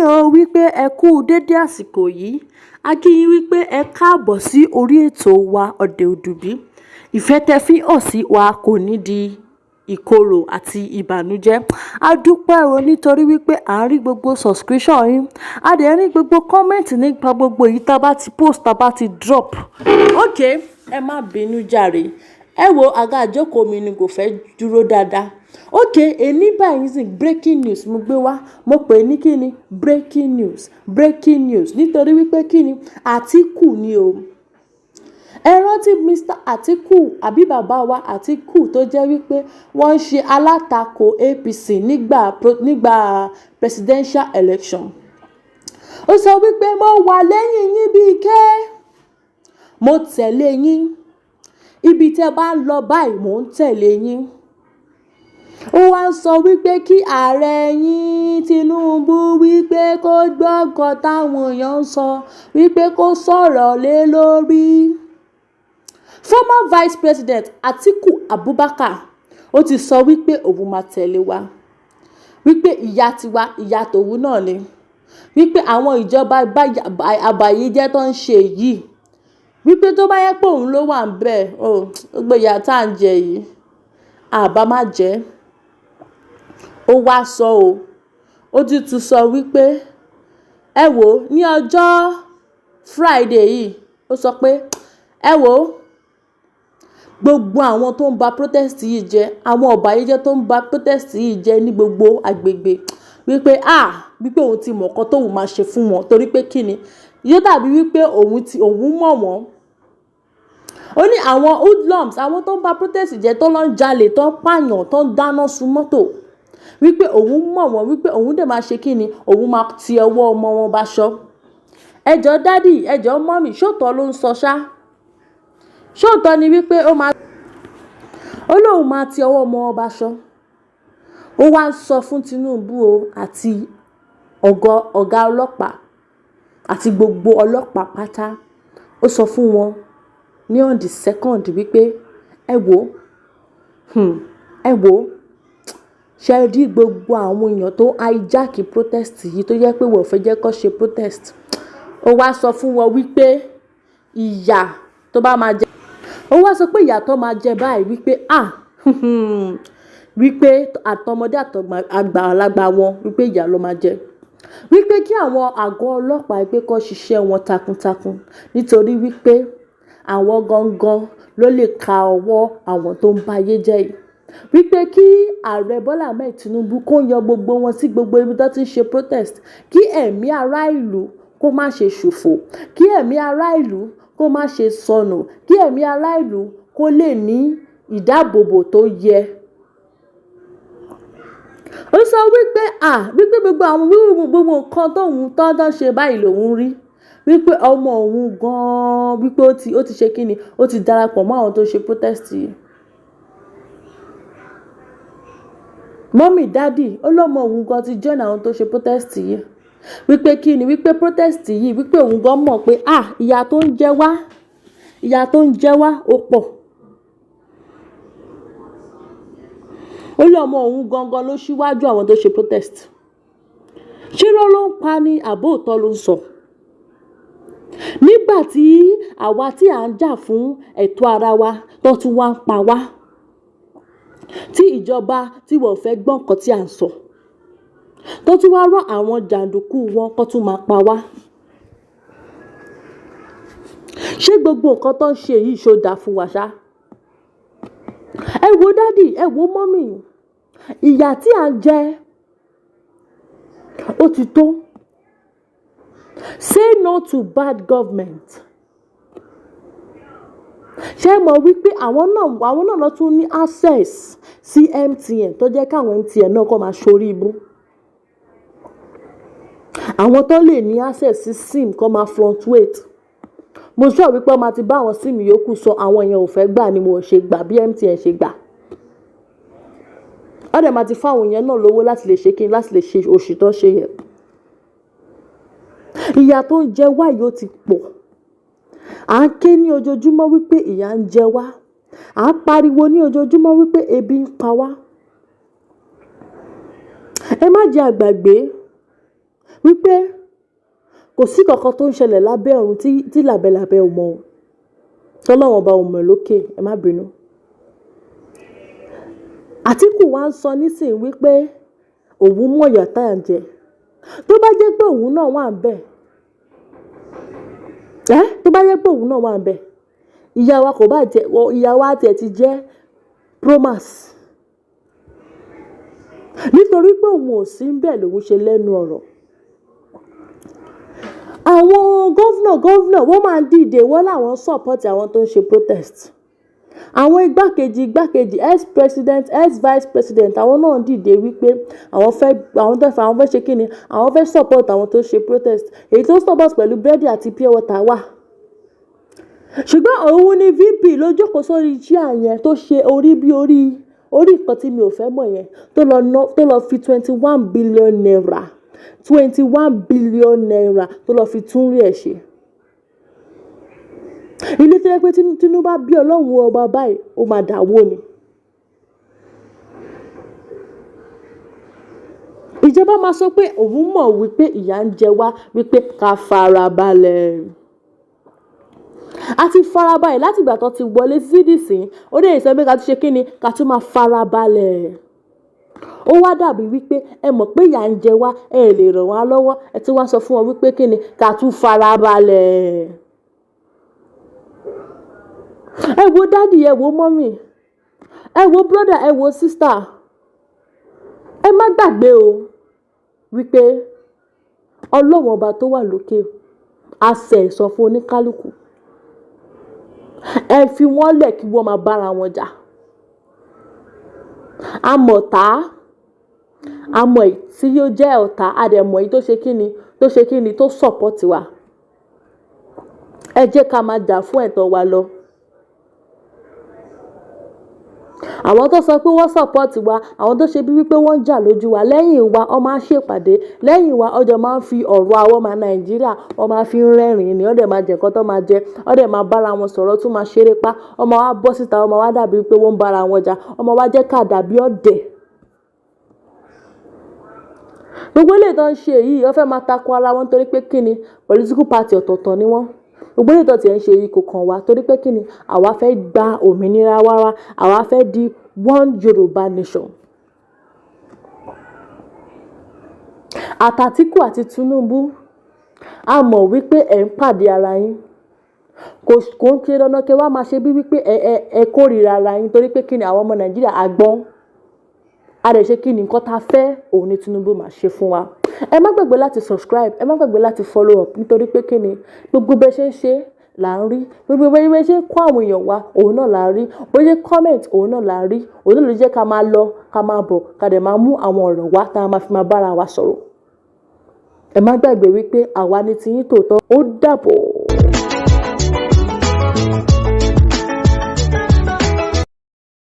o wípé ẹ kú dédé àsìkò yìí. A kí yín wípé ẹ káàbọ̀ sí orí ètò wa Ọ̀dẹ̀ Òdùbí. Ìfẹ́ tẹ́ fi hàn sí wa kò ní di ìkorò àti ìbànújẹ́. A dúpẹ́ o nítorí wípé à ń rí gbogbo subscription yín. A dẹ̀ rí gbogbo comment nípa gbogbo èyí tá bá ti post, tá bá ti drop. Okay, ẹ má bínú jàre. Ẹ wo àga ìjókòó mi ni kò fẹ́ dúró dáadáa. Okay, èní báyìí sì breaking news mo gbé wá. Mo pè ní kíni breaking news nítorí wípé kíni Àtíkù ni o. Ẹ rántí Mr. Àtíkù àbí bàbá wa Àtíkù tó jẹ́ wípé wọ́n ń ṣe alátakò APC nígbà presidential election. Ó sọ wípé mo wà lẹ́yìn yín bí ike, mo tẹ̀lé yín, ibi tẹ́ bá ń lọ báyìí mò ń tẹ̀lé yín. Ó wá ń sọ wípé kí ààrẹ yín Tinubu wípé kó gbọ́ nǹkan táwọn èèyàn ń sọ, wípé kó sọ̀rọ̀ lé lórí. Former Vice President Atiku Abubakar ó ti sọ wípé òun máa tẹ̀lé wa, wípé ìyà tiwa ìyà tòun náà ni, wípé àwọn ìjọba àbàyéjẹ́ tó ń ṣe yìí, wípé tó bá yẹ pé òun ló wà ń bẹ̀ gbogbo ìyà tá à ń jẹ yìí àbá má jẹ́. Ó wá sọ ó ti tún sọ wípé ẹ wò ní ọjọ́ Friday yìí, ó sọ pé ẹ wò gbogbo àwọn tó ń ba protest yìí jẹ́, àwọn ọ̀bàyéjẹ́ tó ń ba protest yìí jẹ́ ní gbogbo agbègbè, wípé wípé òun ti mọ̀ nǹkan tóun máa ṣe fún wọn torí pé kíni yóò dàbí wípé òun mọ̀ wọ́n. Ó ní àwọn hoodlums, àwọn tó ń ba protest jẹ́, tó lọ ń jalè, tó ń pààyàn, tó ń dáná sun mọ́tò, wípé òun mọ̀ wọ́n, wípé òun dẹ̀ máa ṣe kíni, òun máa ti ọwọ́ ọmọ wọn báṣọ. Ẹjọ́ dádì, ẹjọ́ mọ́mì, ṣóòtọ́ ló ń sọ ṣá? Ṣóòtọ́ ni wípé ó lóun máa ti ọwọ́ ọmọ wọn báṣọ. Ó wá ń sọ fún Tinubu àti ọ̀gá ọlọ́pàá àti gbogbo ọlọ́pàá pátá. Ó sọ fún wọn ní on the second wípé ẹ wò ṣe rí gbogbo àwọn èèyàn tó hijack protest yìí tó jẹ́ pé wọ́n fẹ́ jẹ́ kó ṣe protest. Ó wá sọ fún wọn wípé ìyà tó bá máa jẹ, ó wá sọ pé ìyà tó máa jẹ báyìí wípé wípé àtọmọdé àgbàlagbà wọn wípé ìyà ló máa jẹ, wípé kí àwọn àgọ́ ọlọ́pàá pé kó ṣiṣẹ́ wọn takuntakun nítorí wípé àwọn gangan ló lè ka ọwọ́ àwọn tó ń ba ayé jẹ́ yìí, wípé kí ààrẹ Bọ́lá Ahmed Tinubu kó yan gbogbo wọn sí gbogbo ibi tó ti ń ṣe protest, kí ẹ̀mí ará ìlú kó má ṣe ṣòfò, kí ẹ̀mí ará ìlú kó má ṣe sọnù, kí ẹ̀mí ará ìlú kó lè ní ìdáàbòbò tó yẹ. Ó sọ wípé wípé gbogbo nǹkan tóun tọ́dọ̀ ṣe báyìí lòun rí, wípé ọmọ òun gan-an wípé ó ti ṣe kíni, ó ti darapọ̀ mọ́ àwọn tó ṣe protest yìí. Mọ́mì dádì ó lọ́mọ òun gan ti join àwọn tó ṣe protest yìí, wípé kíni, wípé protest yìí, wípé òun gan mọ̀ pé ìyà tó ń jẹ wá ó pọ̀. Ó lọ́mọ òun gangan ló ṣíwájú àwọn tó ṣe protest. Ṣé ló ń pa ni àbó òótọ́ ló ń sọ? Nígbà tí àwa tí à ń jà fún ẹ̀tọ́ ara wa tó tún wá ń pa wá, tí ìjọba tí wọ́n fẹ́ gbọ́ nǹkan tí à ń sọ, tó tún wá rán àwọn jàǹdùkú wọn kó tún máa pa wá. Ṣé gbogbo nǹkan tó ń ṣe yìí ṣó dáa fún wa ṣá? Ẹ wo dádì, ẹ wo mọ́mì, ìyà tí à ń jẹ ó ti tó. Say no to bad government. Ṣé mọ̀ wípé àwọn náà lọ tún ní access sí MTN tó jẹ́ káwọn MTN náà kó máa ṣorí ibú. Àwọn tó lè ní access sí SIM kó máa fluctuate. Mo sọ wípé wọ́n máa ti bá àwọn SIM yòókù sọ, àwọn èèyàn ò fẹ́ gbà ni mo ṣe gbà bí MTN ṣe gbà. Wọ́n dẹ̀ máa ti fún àwọn èèyàn náà lówó láti lè ṣe kíni, láti lè ṣe òṣì tó ṣe yẹn. Ìyà tó ń jẹ wá yìí ó ti pọ̀. À ń ké ní ojoojúmọ́ wípé ìyà ń jẹ wá. À ń pariwo ní ojoojúmọ́ wípé ebi ń pa wá. Ẹ má jẹ́ àgbàgbé wípé kò sí kankan tó ń ṣẹlẹ̀ lábẹ́ ọ̀run tí làbẹ́làbẹ́ ò mọ̀ tọ́lọ́wọ́n bá ò mọ̀ lókè, ẹ má bínú. Àtíkù wá ń sọ nísìnyí wípé òun mọ̀ ìyà tá à ń jẹ. Tó bá jẹ́ pé òun náà wà ń bẹ̀, tó bá jẹ́ pé òun náà wà ń bẹ̀, ìyá wa kò bá jẹ́, ìyá wa tiẹ̀ ti jẹ́ promax. Nítorí pé òun ò sí ń bẹ̀ lòun ṣe lẹ́nu ọ̀rọ̀. Àwọn gọ́vnà wọ́n máa ń dìde, wọ́n láwọn support àwọn tó ń ṣe protest. Àwọn igbákejì ex-president, ex-vice president, àwọn náà dìde wípé àwọn fẹ́ ṣe kíni, àwọn fẹ́ support àwọn tó ń ṣe protest. Èyí tó support pẹ̀lú búrẹ́dì àti pure water wà. Ṣùgbọ́n òun ni VP ló jókòó sórí chair yẹn tó ṣe orí bí orí nǹkan tí mi ò fẹ́ mọ̀ yẹn, tó lọ fi 21 billion naira tó lọ fi tún rí ẹ̀ ṣe. Ilé tó yẹ pé Tinubu bá bí Ọlọ́run ọba báyìí, ó máa dàwó ni. Ìjọba máa sọ pé òun mọ̀ wípé ìyà ń jẹ wá, wípé ká farabalẹ̀. A ti farabalẹ̀ láti ìgbà tó ti wọlé sídìsín, ó dé ìsọ pé ká tún ṣe kíni, ká tún máa farabalẹ̀. Ó wá dàbí wípé ẹ mọ̀ pé ìyà ń jẹ wá, ẹ lè ràn wá lọ́wọ́, ẹ tún wá sọ fún wọn wípé kíni, ká tún farabalẹ̀. Ẹ wo daddy, ẹ wo mommy, ẹ wo brother, ẹ wo sister. Ẹ má gbàgbé o wípé Ọlọ́run ọba tó wà lókè á ṣe ìsọ fún oníkálukú. Ẹ fi wọ́n lẹ̀ kí wọ́n máa bára wọn jà. Àmọ̀tá, àmọ̀ èyí tí yóò jẹ́ ọ̀tá, àdẹ̀mọ̀ èyí tó ṣe kíni tó support wa. Ẹ jẹ́ ká máa jà fún ẹ̀tọ́ wa lọ. Àwọn tó sọ pé wọ́n support wa, àwọn tó ṣe bí wípé wọ́n ń jà lójú wa, lẹ́yìn wa wọ́n máa ń ṣèpàdé, lẹ́yìn wa ọjọ́ máa ń fi ọ̀rọ̀ àwọn ọmọ Nàìjíríà wọ́n máa fi ń rẹ́rìn-ín ni, wọ́n dẹ̀ máa jẹ nǹkan tó máa jẹ, wọ́n dẹ̀ máa bára wọn sọ̀rọ̀, tún máa ṣeré pa, ọmọ wa bọ́ síta, ọmọ wa dàbí wípé wọ́n ń bára wọn jà, ọmọ wa jẹ́ ká dàbí ọ̀dẹ̀. Gbogbo eléyìí tó ń ṣe yìí, wọ́n fẹ́ máa tako ara wọn torí pé kíni, political party ọ̀tọ̀ọ̀tọ̀ ni wọ́n. Gbogbo eléyìí tó ti ń ṣe yìí kò kàn wá torí pé kíni, àwa fẹ́ gba òmìnira wa, àwa fẹ́ di one Yorùbá nation. Àtàtíkù àti Tinubu, a mọ̀ wípé ẹ̀ ń pàdé ara yín. Kò ń ṣe dandan kí wá máa ṣe bí wípé ẹ kórìíra ara yín torí pé kíni, àwọn ọmọ Nàìjíríà àgbọ́n. A dẹ̀ ṣe kíni, nǹkan tá fẹ́ òun ni Tinubu máa ṣe fún wa. Ẹ má gbàgbé láti subscribe, ẹ má gbàgbé láti follow up nítorí pé kíni, gbogbo bẹ́ẹ̀ ṣe ń ṣe là ń rí, gbogbo bẹ́ẹ̀ ṣe ń kó àwọn èèyàn wa òun náà là ń rí, bó ṣe comment òun náà là ń rí, òun náà ló jẹ́ ká máa lọ ká máa bọ̀ ká dẹ̀ máa mú àwọn ọ̀rọ̀ wá tá a máa fi máa bára wa sọ̀rọ̀. Ẹ má gbàgbé wípé àwa ni tiyín tòótọ́. Ó dàbọ̀.